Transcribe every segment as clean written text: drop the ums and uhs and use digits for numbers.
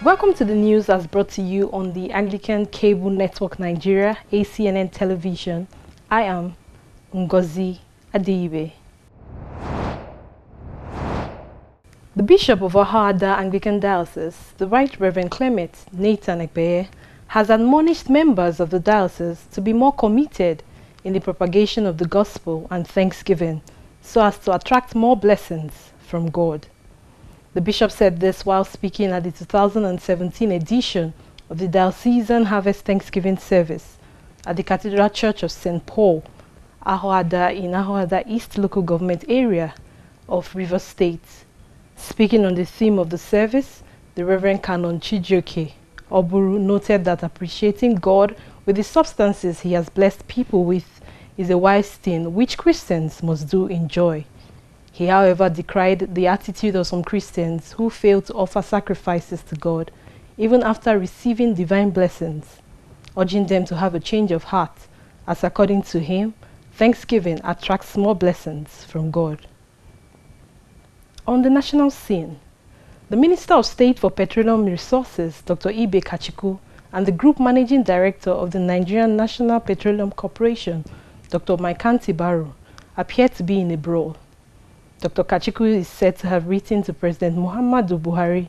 Welcome to the news as brought to you on the Anglican Cable Network Nigeria, ACNN Television. I am Ngozi Adeibe. The Bishop of Abuja Anglican Diocese, the Right Reverend Clement Nathan Ekbeye, has admonished members of the diocese to be more committed in the propagation of the gospel and thanksgiving so as to attract more blessings from God. The bishop said this while speaking at the 2017 edition of the Diocesan Harvest Thanksgiving Service at the Cathedral Church of St. Paul, Ahuada in Ahuada East Local Government Area of Rivers State. Speaking on the theme of the service, the Reverend Canon Chijioke Oburu noted that appreciating God with the substances he has blessed people with is a wise thing which Christians must do in joy. He, however, decried the attitude of some Christians who fail to offer sacrifices to God even after receiving divine blessings, urging them to have a change of heart, as according to him, thanksgiving attracts more blessings from God. On the national scene, the Minister of State for Petroleum Resources, Dr. Ibe Kachiku, and the Group Managing Director of the Nigerian National Petroleum Corporation, Dr. Maikanti Baro, appear to be in a brawl. Dr. Kachiku is said to have written to President Muhammadu Buhari,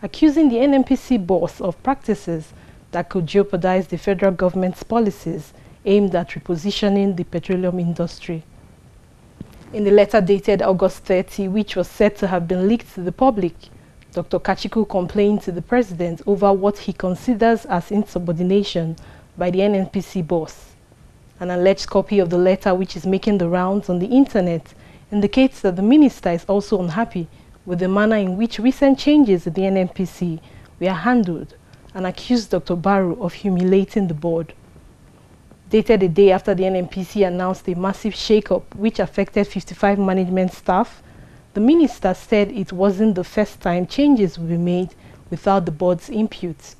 accusing the NNPC boss of practices that could jeopardize the federal government's policies aimed at repositioning the petroleum industry. In the letter dated August 30, which was said to have been leaked to the public, Dr. Kachiku complained to the president over what he considers as insubordination by the NNPC boss. An alleged copy of the letter, which is making the rounds on the internet, indicates that the minister is also unhappy with the manner in which recent changes at the NNPC were handled and accused Dr. Baro of humiliating the board. Dated a day after the NNPC announced a massive shake-up which affected 55 management staff, the minister said it wasn't the first time changes would be made without the board's input.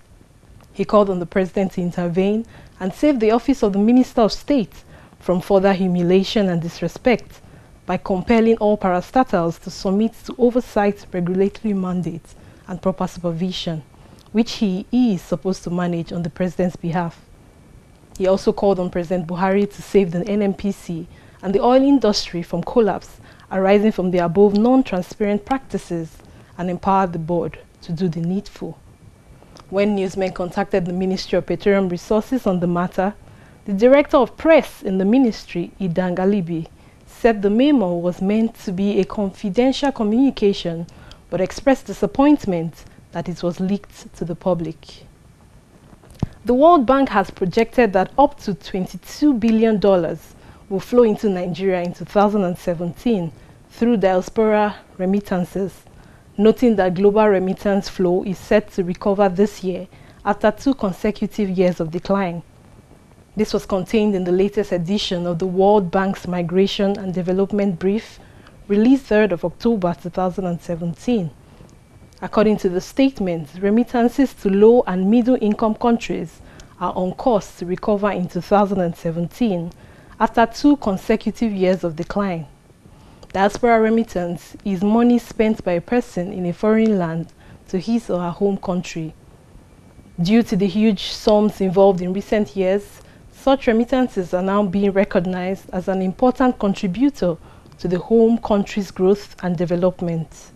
He called on the president to intervene and save the office of the Minister of State from further humiliation and disrespect by compelling all parastatals to submit to oversight, regulatory mandates, and proper supervision, which he is supposed to manage on the president's behalf. He also called on President Buhari to save the NNPC and the oil industry from collapse arising from the above non-transparent practices and empower the board to do the needful. When newsmen contacted the Ministry of Petroleum Resources on the matter, the Director of Press in the ministry, Idan Galibi, said the memo was meant to be a confidential communication but expressed disappointment that it was leaked to the public. The World Bank has projected that up to $22 billion will flow into Nigeria in 2017 through diaspora remittances, noting that global remittance flow is set to recover this year after 2 consecutive years of decline. This was contained in the latest edition of the World Bank's Migration and Development Brief, released 3rd of October 2017. According to the statement, remittances to low and middle-income countries are on course to recover in 2017 after 2 consecutive years of decline. Diaspora remittance is money spent by a person in a foreign land to his or her home country. Due to the huge sums involved in recent years, such remittances are now being recognized as an important contributor to the home country's growth and development.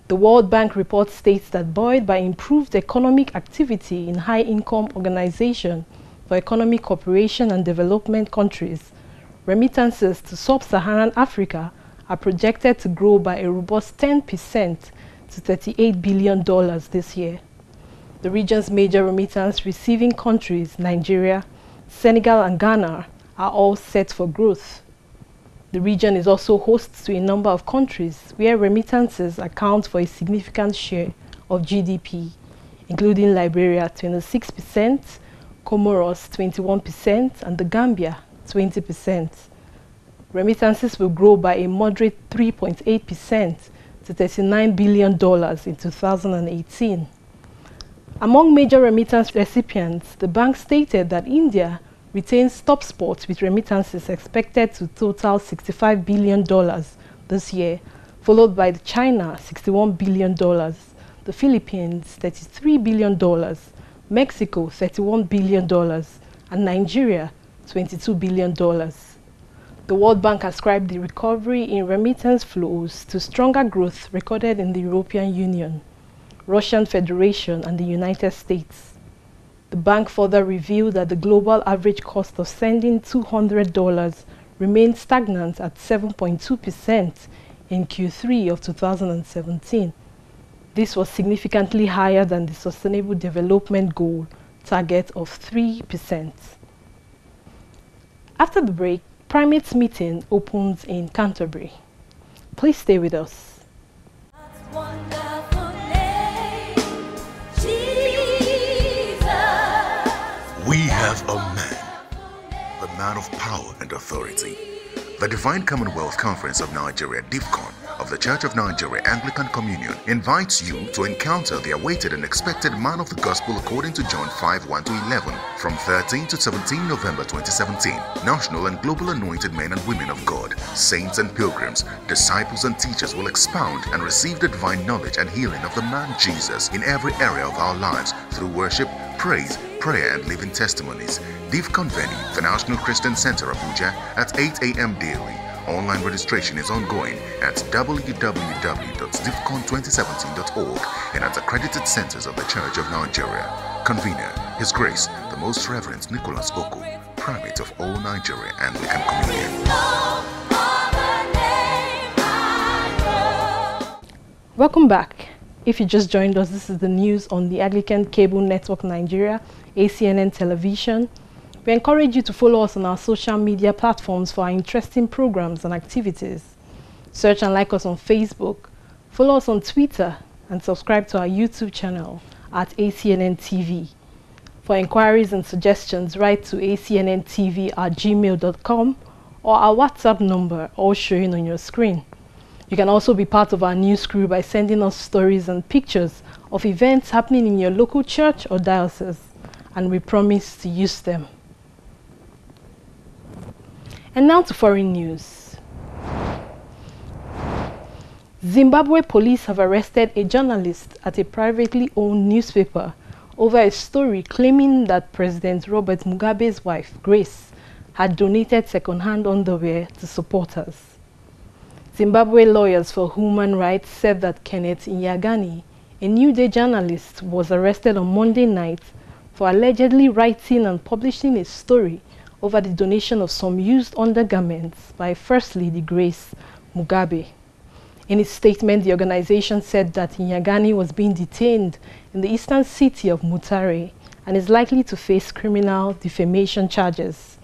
The World Bank report states that buoyed by improved economic activity in high-income Organization for Economic Cooperation and Development countries, remittances to sub-Saharan Africa are projected to grow by a robust 10% to $38 billion this year. The region's major remittance receiving countries, Nigeria, Senegal and Ghana, are all set for growth. The region is also host to a number of countries where remittances account for a significant share of GDP, including Liberia 26%, Comoros 21%, and the Gambia 20%. Remittances will grow by a moderate 3.8% to $39 billion in 2018. Among major remittance recipients, the bank stated that India retains top spot with remittances expected to total $65 billion this year, followed by China, $61 billion, the Philippines $33 billion, Mexico $31 billion, and Nigeria $22 billion. The World Bank ascribed the recovery in remittance flows to stronger growth recorded in the European Union, Russian Federation, and the United States. The bank further revealed that the global average cost of sending $200 remained stagnant at 7.2% in Q3 of 2017. This was significantly higher than the Sustainable Development Goal target of 3%. After the break, Primates meeting opens in Canterbury. Please stay with us. We have a man, the man of power and authority. The Divine Commonwealth Conference of Nigeria, DIVCON, of the Church of Nigeria Anglican Communion invites you to encounter the awaited and expected man of the gospel according to John 5:1-11 from 13 to 17 November 2017. National and global anointed men and women of God, saints and pilgrims, disciples and teachers will expound and receive the divine knowledge and healing of the man Jesus in every area of our lives through worship, praise, prayer and living testimonies. DIVCON venue, the National Christian Center, Abuja, at 8 a.m. daily. Online registration is ongoing at www.divcon2017.org and at accredited centers of the Church of Nigeria. Convener, His Grace, the Most Reverend Nicholas Oko, Primate of all Nigeria Anglican Communion. Welcome back. If you just joined us, this is the news on the Anglican Cable Network Nigeria, ACNN Television. We encourage you to follow us on our social media platforms for our interesting programs and activities. Search and like us on Facebook, follow us on Twitter, and subscribe to our YouTube channel at ACNNTV. For inquiries and suggestions, write to acnntv@gmail.com or our WhatsApp number, all showing on your screen. You can also be part of our news crew by sending us stories and pictures of events happening in your local church or diocese, and we promise to use them. And now to foreign news. Zimbabwe police have arrested a journalist at a privately owned newspaper over a story claiming that President Robert Mugabe's wife, Grace, had donated second-hand underwear to supporters. Zimbabwe lawyers for human rights said that Kenneth Nyagani, a New Day journalist, was arrested on Monday night for allegedly writing and publishing a story over the donation of some used undergarments by First Lady Grace Mugabe. In its statement, the organization said that Nyagani was being detained in the eastern city of Mutare and is likely to face criminal defamation charges.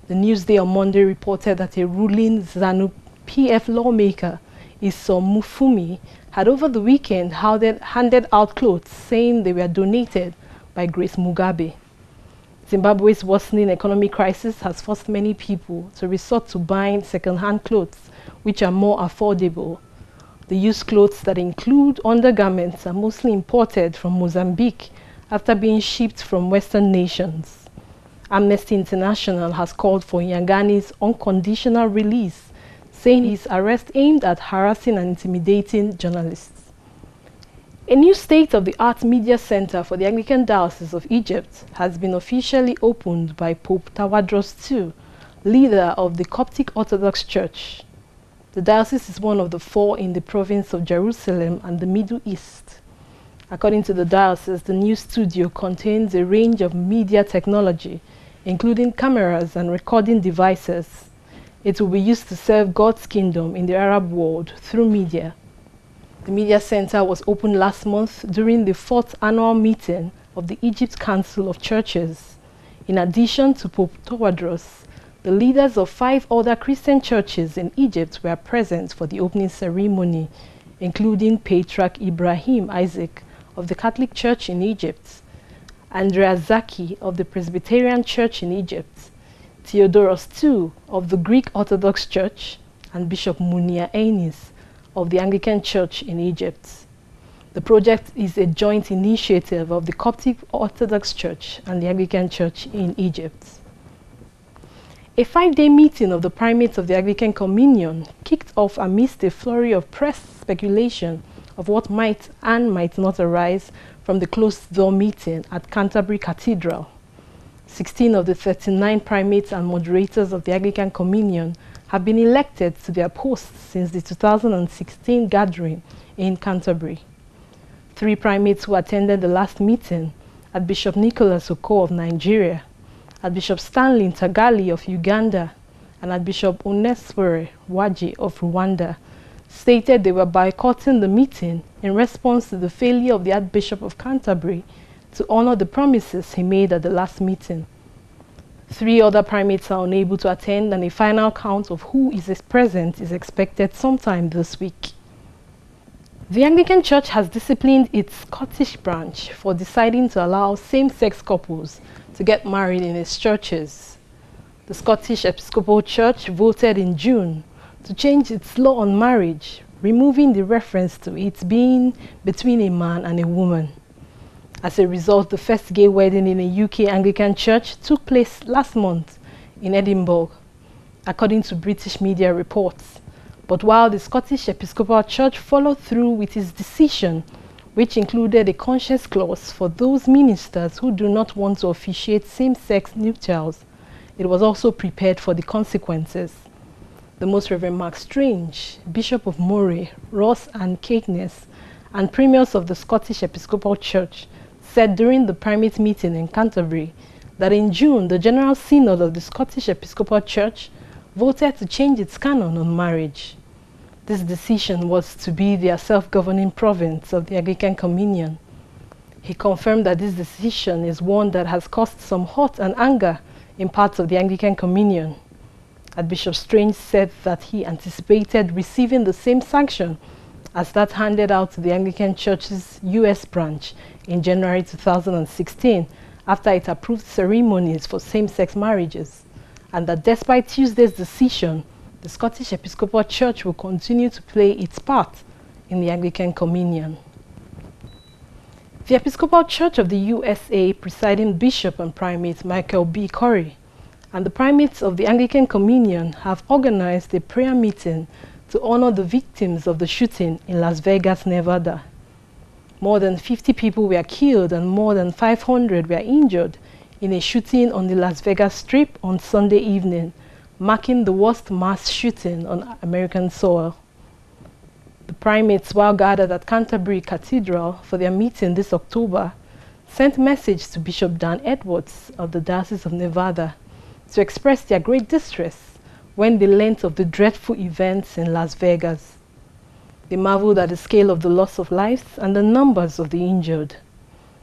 The Newsday on Monday reported that a ruling ZANU-PF lawmaker, Isom Mufumi, had over the weekend handed out clothes saying they were donated by Grace Mugabe. Zimbabwe's worsening economic crisis has forced many people to resort to buying second-hand clothes, which are more affordable. The used clothes that include undergarments are mostly imported from Mozambique after being shipped from Western nations. Amnesty International has called for Nyagani's unconditional release, saying his arrest aimed at harassing and intimidating journalists. A new state-of-the-art media center for the Anglican Diocese of Egypt has been officially opened by Pope Tawadros II, leader of the Coptic Orthodox Church. The diocese is one of the 4 in the province of Jerusalem and the Middle East. According to the diocese, the new studio contains a range of media technology, including cameras and recording devices. It will be used to serve God's kingdom in the Arab world through media. The media center was opened last month during the 4th annual meeting of the Egypt Council of Churches. In addition to Pope Tawadros, the leaders of 5 other Christian churches in Egypt were present for the opening ceremony, including Patriarch Ibrahim Isaac of the Catholic Church in Egypt, Andrea Zaki of the Presbyterian Church in Egypt, Theodoros II of the Greek Orthodox Church, and Bishop Munia Enis of the Anglican Church in Egypt. The project is a joint initiative of the Coptic Orthodox Church and the Anglican Church in Egypt. A 5-day meeting of the primates of the Anglican Communion kicked off amidst a flurry of press speculation of what might and might not arise from the closed-door meeting at Canterbury Cathedral. 16 of the 39 primates and moderators of the Anglican Communion have been elected to their posts since the 2016 gathering in Canterbury. 3 primates who attended the last meeting, Archbishop Nicholas Oko of Nigeria, Archbishop Stanley Ntagali of Uganda, and Archbishop Onesphore Waji of Rwanda, stated they were boycotting the meeting in response to the failure of the Archbishop of Canterbury to honor the promises he made at the last meeting. 3 other primates are unable to attend, and a final count of who is present is expected sometime this week. The Anglican Church has disciplined its Scottish branch for deciding to allow same-sex couples to get married in its churches. The Scottish Episcopal Church voted in June to change its law on marriage, removing the reference to it being between a man and a woman. As a result, the first gay wedding in a UK Anglican church took place last month in Edinburgh, according to British media reports. But while the Scottish Episcopal Church followed through with its decision, which included a conscience clause for those ministers who do not want to officiate same-sex nuptials, it was also prepared for the consequences. The Most Reverend Mark Strange, Bishop of Moray, Ross and Caithness, and Premiers of the Scottish Episcopal Church, said during the primate meeting in Canterbury that in June the General Synod of the Scottish Episcopal Church voted to change its canon on marriage. This decision was to be their self-governing province of the Anglican Communion. He confirmed that this decision is one that has caused some hurt and anger in parts of the Anglican Communion. Archbishop Strange said that he anticipated receiving the same sanction as that handed out to the Anglican Church's US branch in January 2016 after it approved ceremonies for same-sex marriages, and that despite Tuesday's decision, the Scottish Episcopal Church will continue to play its part in the Anglican Communion. The Episcopal Church of the USA presiding Bishop and Primate Michael B. Curry and the primates of the Anglican Communion have organized a prayer meeting to honor the victims of the shooting in Las Vegas, Nevada. More than 50 people were killed and more than 500 were injured in a shooting on the Las Vegas Strip on Sunday evening, marking the worst mass shooting on American soil. The primates, while gathered at Canterbury Cathedral for their meeting this October, sent a message to Bishop Dan Edwards of the Diocese of Nevada to express their great distress when they learnt of the dreadful events in Las Vegas. They marveled at the scale of the loss of lives and the numbers of the injured.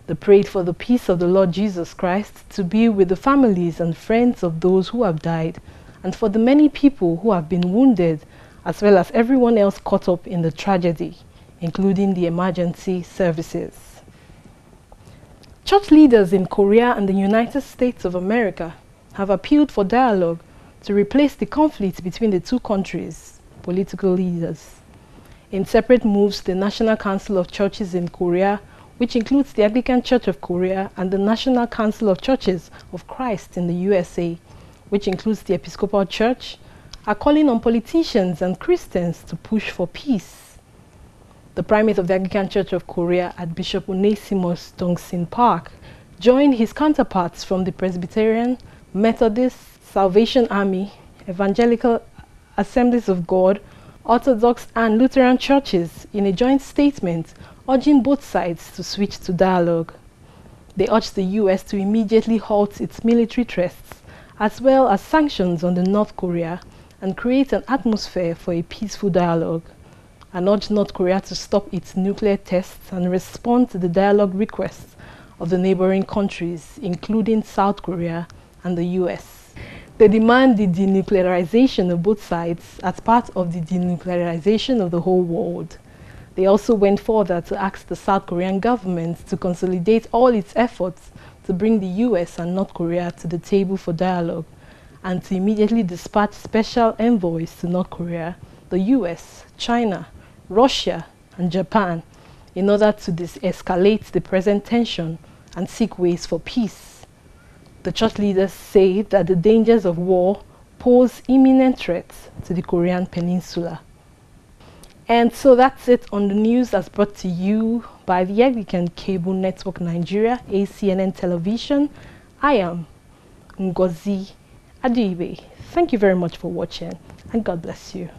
They prayed for the peace of the Lord Jesus Christ to be with the families and friends of those who have died, and for the many people who have been wounded, as well as everyone else caught up in the tragedy, including the emergency services. Church leaders in Korea and the United States of America have appealed for dialogue to replace the conflict between the two countries' political leaders. In separate moves, the National Council of Churches in Korea, which includes the Anglican Church of Korea and the National Council of Churches of Christ in the USA, which includes the Episcopal Church, are calling on politicians and Christians to push for peace. The primate of the Anglican Church of Korea, Archbishop Onesimus Dongsin Park, joined his counterparts from the Presbyterian, Methodist, Salvation Army, Evangelical Assemblies of God, Orthodox and Lutheran churches in a joint statement urging both sides to switch to dialogue. They urged the US to immediately halt its military threats, as well as sanctions on North Korea, and create an atmosphere for a peaceful dialogue, and urged North Korea to stop its nuclear tests and respond to the dialogue requests of the neighboring countries, including South Korea and the US. They demand the denuclearization of both sides as part of the denuclearization of the whole world. They also went further to ask the South Korean government to consolidate all its efforts to bring the US and North Korea to the table for dialogue, and to immediately dispatch special envoys to North Korea, the US, China, Russia, and Japan in order to de-escalate the present tension and seek ways for peace. The church leaders say that the dangers of war pose imminent threats to the Korean peninsula. And so that's it on the news as brought to you by the Anglican Cable Network Nigeria, ACNN Television. I am Ngozi Adibe. Thank you very much for watching, and God bless you.